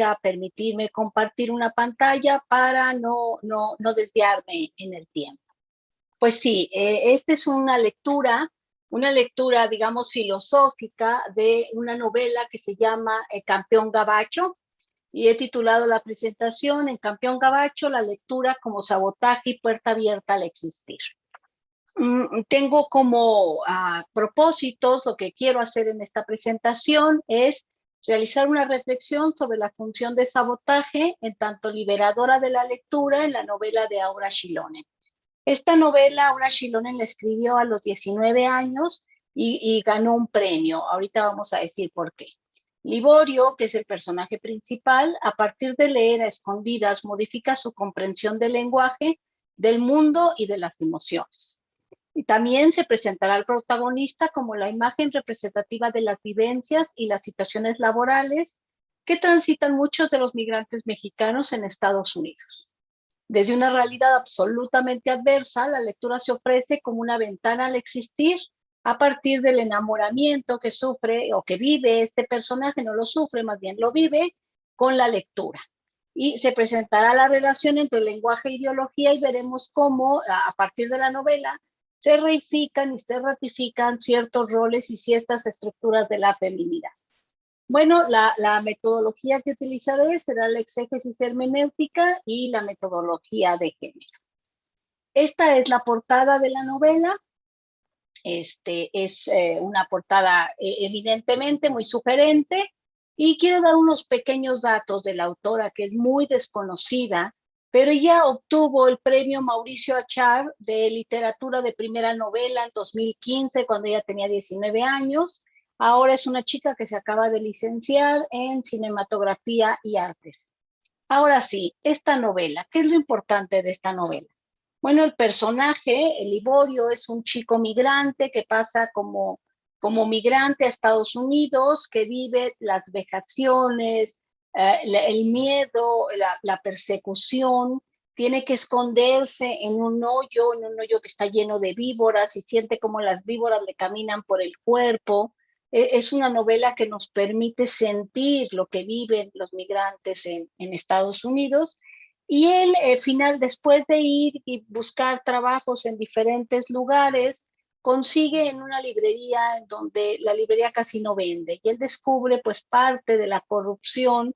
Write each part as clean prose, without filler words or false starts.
a permitirme compartir una pantalla para no desviarme en el tiempo. Pues sí, esta es una lectura, digamos, filosófica de una novela que se llama Campeón Gabacho, y he titulado la presentación en Campeón Gabacho, la lectura como sabotaje y puerta abierta al existir. Tengo como propósitos, lo que quiero hacer en esta presentación es realizar una reflexión sobre la función de sabotaje en tanto liberadora de la lectura en la novela de Aura Shilonen. Esta novela Aura Shilonen la escribió a los 19 años y ganó un premio. Ahorita vamos a decir por qué. Liborio, que es el personaje principal, a partir de leer a escondidas, modifica su comprensión del lenguaje, del mundo y de las emociones. Y también se presentará al protagonista como la imagen representativa de las vivencias y las situaciones laborales que transitan muchos de los migrantes mexicanos en Estados Unidos. Desde una realidad absolutamente adversa, la lectura se ofrece como una ventana al existir a partir del enamoramiento que sufre o que vive este personaje, no lo sufre, más bien lo vive con la lectura. Y se presentará la relación entre lenguaje e ideología y veremos cómo a partir de la novela se reifican y se ratifican ciertos roles y ciertas estructuras de la feminidad. Bueno, la metodología que utilizaré será la exégesis hermenéutica y la metodología de género. Esta es la portada de la novela. Es una portada evidentemente muy sugerente y quiero dar unos pequeños datos de la autora que es muy desconocida, pero ya obtuvo el premio Mauricio Achar de literatura de primera novela en 2015 cuando ella tenía 19 años. Ahora es una chica que se acaba de licenciar en cinematografía y artes. Ahora sí, esta novela, ¿qué es lo importante de esta novela? Bueno, el personaje, el Liborio, es un chico migrante que pasa como migrante a Estados Unidos, que vive las vejaciones, el miedo, la persecución, tiene que esconderse en un hoyo que está lleno de víboras y siente como las víboras le caminan por el cuerpo. Es una novela que nos permite sentir lo que viven los migrantes en Estados Unidos. Y él, después de ir y buscar trabajos en diferentes lugares, consigue en una librería en donde la librería casi no vende. Y él descubre pues parte de la corrupción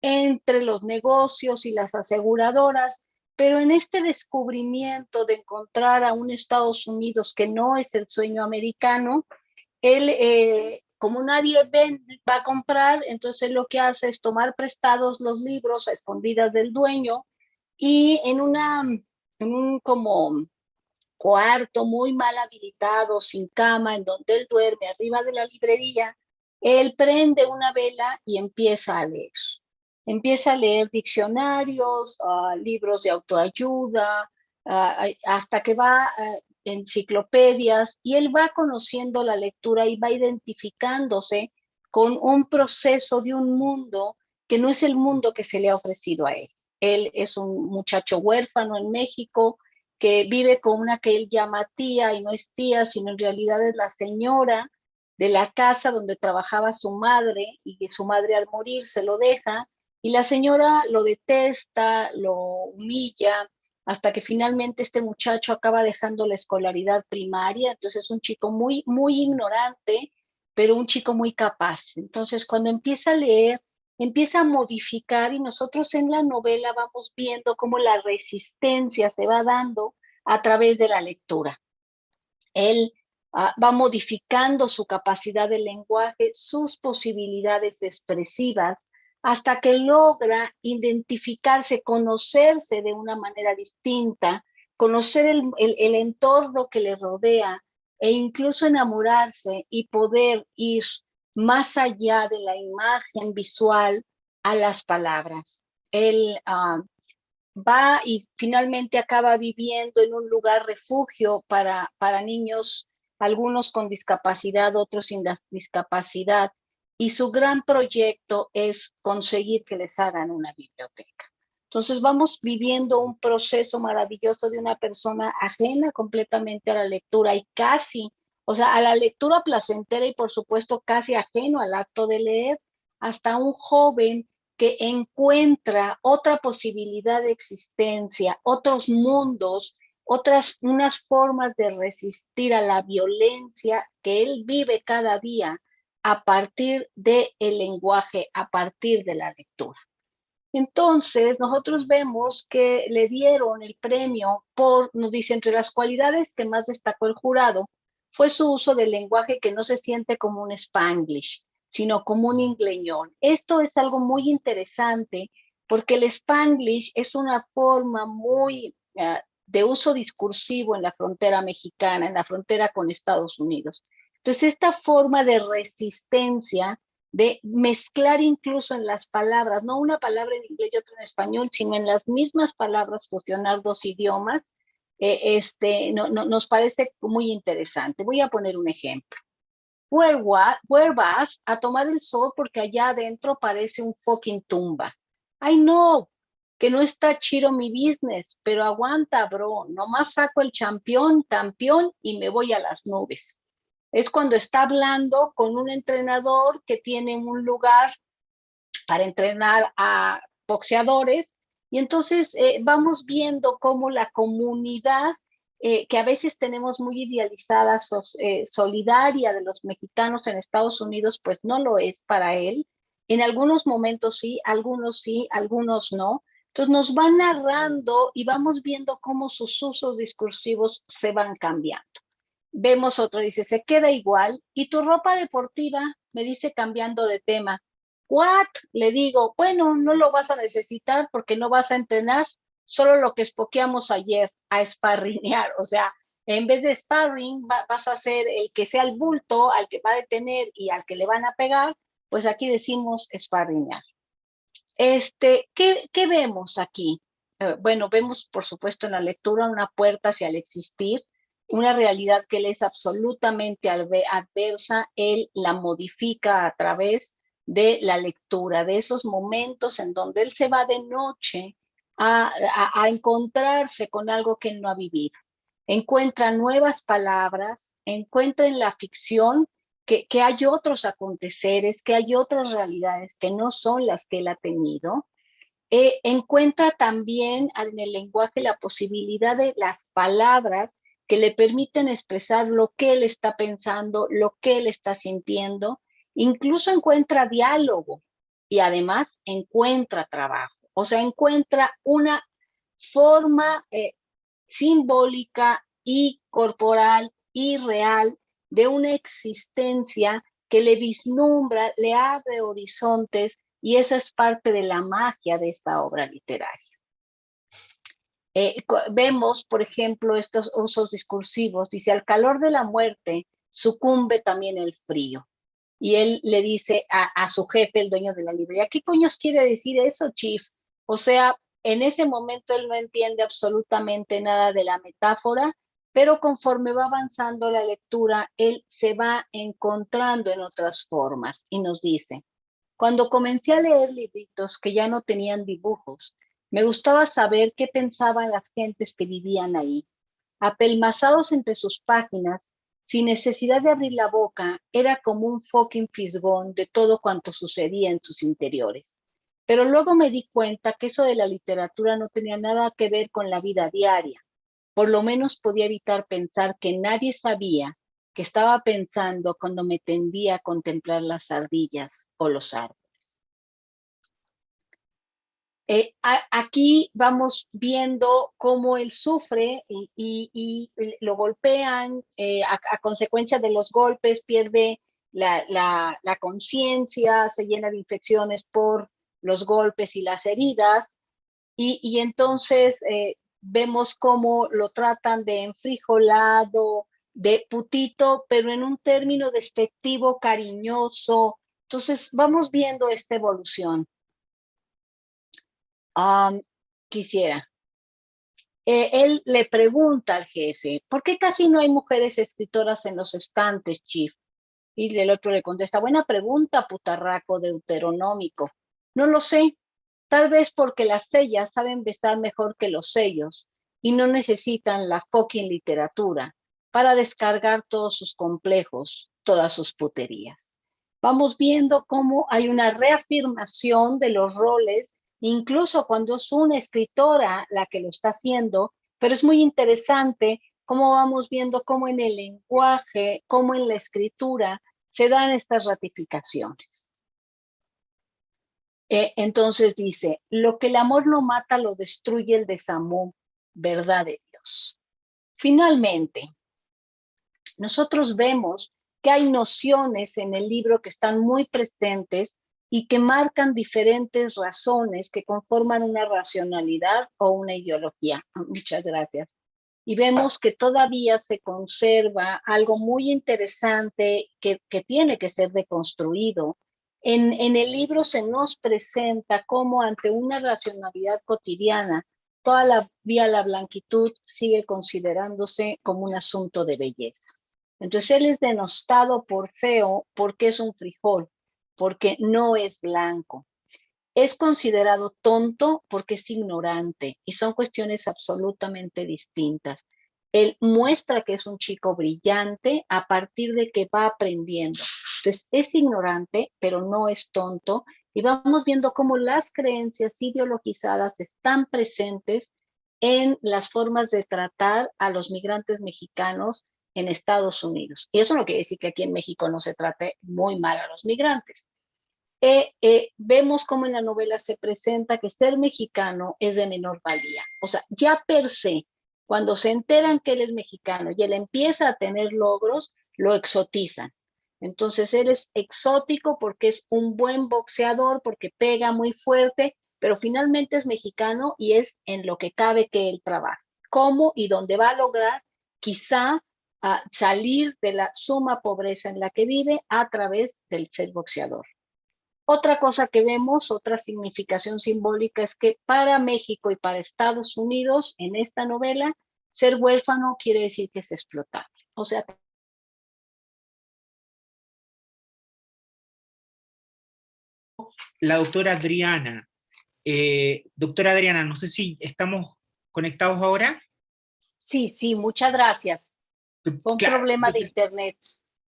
entre los negocios y las aseguradoras. Pero en este descubrimiento de encontrar a un Estados Unidos que no es el sueño americano, él, como nadie va a comprar, entonces lo que hace es tomar prestados los libros a escondidas del dueño y en un como cuarto muy mal habilitado, sin cama, en donde él duerme arriba de la librería, él prende una vela y empieza a leer. Empieza a leer diccionarios, libros de autoayuda, hasta que va enciclopedias, y él va conociendo la lectura y va identificándose con un proceso de un mundo que no es el mundo que se le ha ofrecido a él. Él es un muchacho huérfano en México que vive con una que él llama tía y no es tía, sino en realidad es la señora de la casa donde trabajaba su madre y que su madre al morir se lo deja y la señora lo detesta, lo humilla, hasta que finalmente este muchacho acaba dejando la escolaridad primaria. Entonces es un chico muy ignorante, pero un chico muy capaz. Entonces cuando empieza a leer, empieza a modificar y nosotros en la novela vamos viendo cómo la resistencia se va dando a través de la lectura. Él va modificando su capacidad de lenguaje, sus posibilidades expresivas, hasta que logra identificarse, conocerse de una manera distinta, conocer el entorno que le rodea e incluso enamorarse y poder ir más allá de la imagen visual a las palabras. Él va y finalmente acaba viviendo en un lugar refugio para niños, algunos con discapacidad, otros sin discapacidad, y su gran proyecto es conseguir que les hagan una biblioteca. Entonces vamos viviendo un proceso maravilloso de una persona ajena completamente a la lectura y casi, o sea, a la lectura placentera y por supuesto casi ajeno al acto de leer, hasta un joven que encuentra otra posibilidad de existencia, otros mundos, unas formas de resistir a la violencia que él vive cada día a partir del lenguaje, a partir de la lectura. Entonces, nosotros vemos que le dieron el premio nos dice, entre las cualidades que más destacó el jurado, fue su uso del lenguaje que no se siente como un Spanglish, sino como un ingleñón. Esto es algo muy interesante porque el Spanglish es una forma muy de uso discursivo en la frontera mexicana, en la frontera con Estados Unidos. Entonces, esta forma de resistencia, de mezclar incluso en las palabras, no una palabra en inglés y otra en español, sino en las mismas palabras fusionar dos idiomas, nos parece muy interesante. Voy a poner un ejemplo. Where vas? A tomar el sol porque allá adentro parece un fucking tumba. Ay, no, que no está chido mi business, pero aguanta, bro, nomás saco el campeón y me voy a las nubes. Es cuando está hablando con un entrenador que tiene un lugar para entrenar a boxeadores y entonces vamos viendo cómo la comunidad que a veces tenemos muy idealizada, solidaria de los mexicanos en Estados Unidos, pues no lo es para él. En algunos momentos sí, algunos no. Entonces nos van narrando y vamos viendo cómo sus usos discursivos se van cambiando. Vemos otro, dice, se queda igual. ¿Y tu ropa deportiva? Me dice cambiando de tema. ¿What? Le digo, bueno, no lo vas a necesitar porque no vas a entrenar, solo lo que espoqueamos ayer, a sparrinear. O sea, en vez de sparring, vas a ser el que sea el bulto al que va a detener y al que le van a pegar, pues aquí decimos sparrinear. ¿Qué vemos aquí? Bueno, vemos, por supuesto, en la lectura una puerta hacia el existir, una realidad que él es absolutamente adversa, él la modifica a través de la lectura, de esos momentos en donde él se va de noche a encontrarse con algo que él no ha vivido. Encuentra nuevas palabras, encuentra en la ficción que hay otros aconteceres, que hay otras realidades que no son las que él ha tenido. Encuentra también en el lenguaje la posibilidad de las palabras que le permiten expresar lo que él está pensando, lo que él está sintiendo. Incluso encuentra diálogo y además encuentra trabajo. O sea, encuentra una forma simbólica y corporal y real de una existencia que le vislumbra, le abre horizontes y esa es parte de la magia de esta obra literaria. Vemos, por ejemplo, estos usos discursivos. Dice, al calor de la muerte sucumbe también el frío. Y él le dice a su jefe, el dueño de la librería, ¿qué coños quiere decir eso, chief? O sea, en ese momento él no entiende absolutamente nada de la metáfora, pero conforme va avanzando la lectura, él se va encontrando en otras formas y nos dice, cuando comencé a leer libritos que ya no tenían dibujos, me gustaba saber qué pensaban las gentes que vivían ahí. Apelmazados entre sus páginas, sin necesidad de abrir la boca, era como un fucking fisgón de todo cuanto sucedía en sus interiores. Pero luego me di cuenta que eso de la literatura no tenía nada que ver con la vida diaria. Por lo menos podía evitar pensar que nadie sabía que estaba pensando cuando me tendía a contemplar las ardillas o los árboles. Aquí vamos viendo cómo él sufre y lo golpean, a consecuencia de los golpes pierde la conciencia, se llena de infecciones por los golpes y las heridas, y entonces vemos cómo lo tratan de enfrijolado, de putito, pero en un término despectivo, cariñoso. Entonces vamos viendo esta evolución. Quisiera. Él le pregunta al jefe, ¿por qué casi no hay mujeres escritoras en los estantes, chief? Y el otro le contesta, buena pregunta, putarraco deuteronómico. No lo sé, tal vez porque las sellas saben besar mejor que los sellos y no necesitan la fucking literatura para descargar todos sus complejos, todas sus puterías. vamos viendo cómo hay una reafirmación de los roles, incluso cuando es una escritora la que lo está haciendo, pero es muy interesante cómo vamos viendo cómo en el lenguaje, cómo en la escritura se dan estas ratificaciones. Entonces dice, lo que el amor no mata lo destruye el desamor, verdad de Dios. Finalmente, nosotros vemos que hay nociones en el libro que están muy presentes y que marcan diferentes razones que conforman una racionalidad o una ideología. Muchas gracias. Y vemos que todavía se conserva algo muy interesante que tiene que ser deconstruido. En el libro se nos presenta cómo ante una racionalidad cotidiana, toda la vía la blanquitud sigue considerándose como un asunto de belleza. Entonces él es denostado por feo porque es un frijol, porque no es blanco. Es considerado tonto porque es ignorante y son cuestiones absolutamente distintas. Él muestra que es un chico brillante a partir de que va aprendiendo. Entonces es ignorante, pero no es tonto. Y vamos viendo cómo las creencias ideologizadas están presentes en las formas de tratar a los migrantes mexicanos en Estados Unidos. Y eso no quiere decir que aquí en México no se trate muy mal a los migrantes. Vemos cómo en la novela se presenta que ser mexicano es de menor valía. O sea, ya per se, cuando se enteran que él es mexicano y él empieza a tener logros, lo exotizan. Entonces él es exótico porque es un buen boxeador, porque pega muy fuerte, pero finalmente es mexicano y es en lo que cabe que él trabaja. ¿Cómo y dónde va a lograr quizá salir de la suma pobreza en la que vive a través del ser boxeador? Otra cosa que vemos, otra significación simbólica, es que para México y para Estados Unidos, en esta novela, ser huérfano quiere decir que es explotable. O sea, la doctora Adriana. Doctora Adriana, no sé si estamos conectados ahora. sí, sí, muchas gracias. Fue un Claro, problema de internet.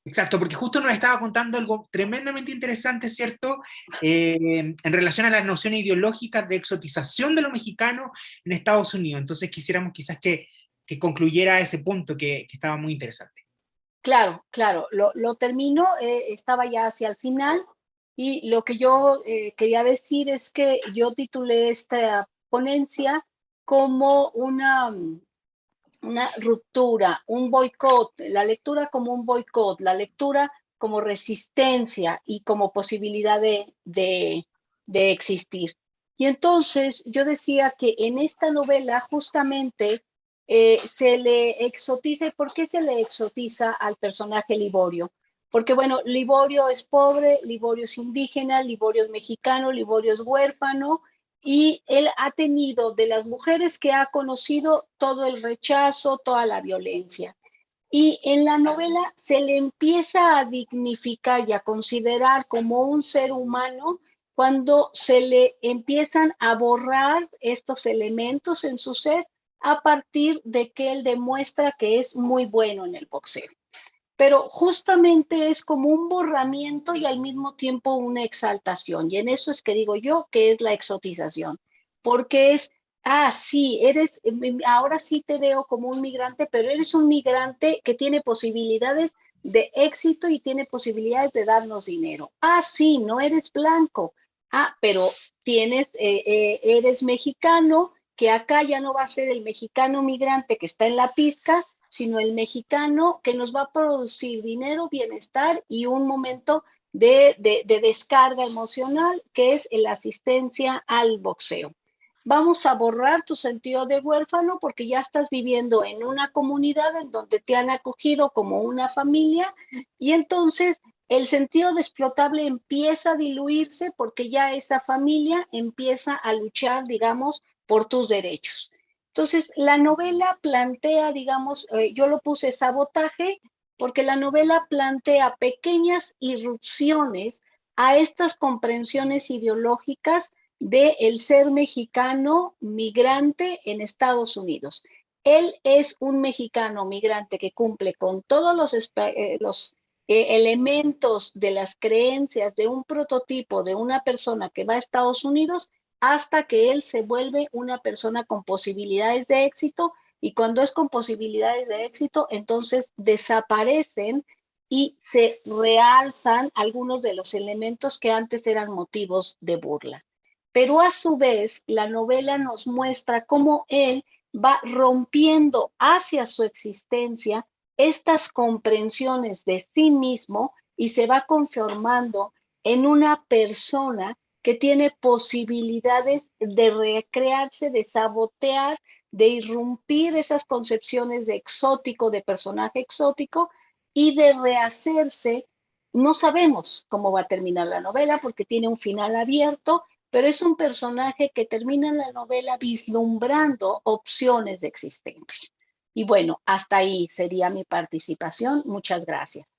exacto, porque justo nos estaba contando algo tremendamente interesante, ¿cierto? En relación a las nociones ideológicas de exotización de lo mexicano en Estados Unidos. Entonces quisiéramos quizás que concluyera ese punto que estaba muy interesante. Claro, claro, lo termino, estaba ya hacia el final y lo que yo quería decir es que yo titulé esta ponencia como una ruptura, un boicot, la lectura como un boicot, la lectura como resistencia y como posibilidad de existir. Y entonces yo decía que en esta novela justamente se le exotiza. ¿Por qué se le exotiza al personaje Liborio? Porque bueno, Liborio es pobre, Liborio es indígena, Liborio es mexicano, Liborio es huérfano, y él ha tenido de las mujeres que ha conocido todo el rechazo, toda la violencia. Y en la novela se le empieza a dignificar y a considerar como un ser humano cuando se le empiezan a borrar estos elementos en su ser a partir de que él demuestra que es muy bueno en el boxeo. Pero justamente es como un borramiento y al mismo tiempo una exaltación. Y en eso es que digo yo que es la exotización, porque es, sí, ahora sí te veo como un migrante, pero eres un migrante que tiene posibilidades de éxito y tiene posibilidades de darnos dinero. Sí, no eres blanco. Pero eres mexicano, que acá ya no va a ser el mexicano migrante que está en la pizca, sino el mexicano que nos va a producir dinero, bienestar y un momento de descarga emocional, que es la asistencia al boxeo. Vamos a borrar tu sentido de huérfano porque ya estás viviendo en una comunidad en donde te han acogido como una familia y entonces el sentido de explotable empieza a diluirse porque ya esa familia empieza a luchar, digamos, por tus derechos. Entonces, la novela plantea, digamos, yo lo puse sabotaje, porque la novela plantea pequeñas irrupciones a estas comprensiones ideológicas del ser mexicano migrante en Estados Unidos. Él es un mexicano migrante que cumple con todos los elementos de las creencias de un prototipo de una persona que va a Estados Unidos hasta que él se vuelve una persona con posibilidades de éxito, y cuando es con posibilidades de éxito, entonces desaparecen y se realzan algunos de los elementos que antes eran motivos de burla. Pero a su vez, la novela nos muestra cómo él va rompiendo hacia su existencia estas comprensiones de sí mismo y se va conformando en una persona que tiene posibilidades de recrearse, de sabotear, de irrumpir esas concepciones de exótico, de personaje exótico, y de rehacerse. No sabemos cómo va a terminar la novela porque tiene un final abierto, pero es un personaje que termina en la novela vislumbrando opciones de existencia. Y bueno, hasta ahí sería mi participación. Muchas gracias.